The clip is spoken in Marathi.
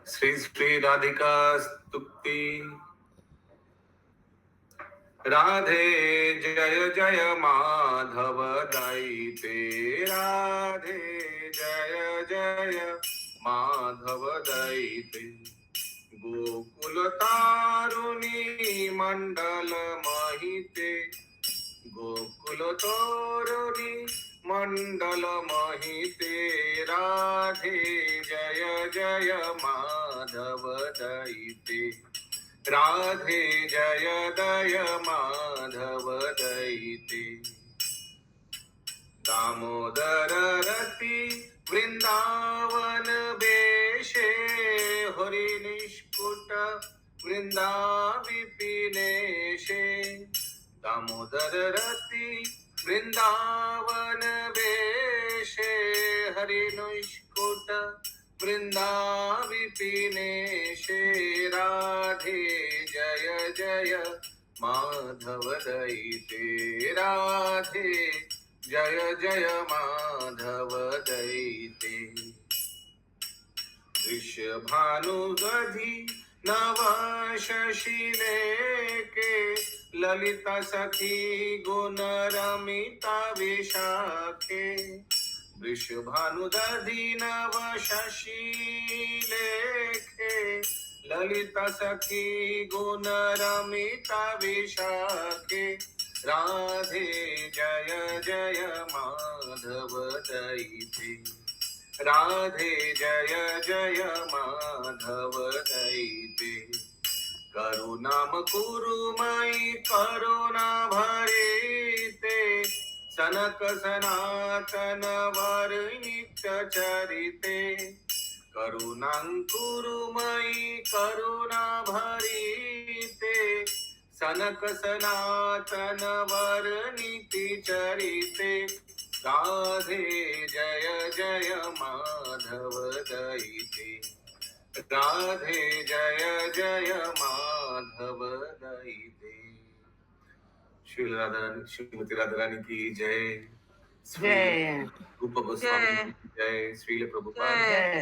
श्री श्री राधिका स्तुति। राधे जय जय माधव दैते, राधे जय जय माधव दैते। गोकुल तारुणी मंडल महिते, गोकुल तोरुणी मंडल महिते। राधे जय जय माधव दैते, राधे जय जय माधव दैते। दामोदर रति वृंदावन बेशे, हरि निष्कुट वृंदा विपिनेशे। दामोदर रति वृंदावन बेशे, हरि निष्कुट वृंदा विपिनेशे। राधे जय जय माधव दैते, राधे जय जय माधव दैते। वृषभानुगधी नव शशिलेके, ललिता सखी गुण रमिता विशाखे। वृषभानुदधि नव शशिलेखे, ललिता सखी गुण रमिता विशाखे। राधे जय जय माधव दैते, राधे जय जय माधव दैते। करुणाम कुरुमयि करुणा भरिते, सनक सनातन वर नित्य चरिते। करुणां कुरुमयि करुणा भरिते, सनक सनातन वर नीति चरिते। राधे जय जय माधव दैते, राधे जय जय माधव दैते। श्री राधा रानी, श्रीमती राधा रानी की जय। श्री जय रूप गोस्वामी की जय। श्रील प्रभुपाद जय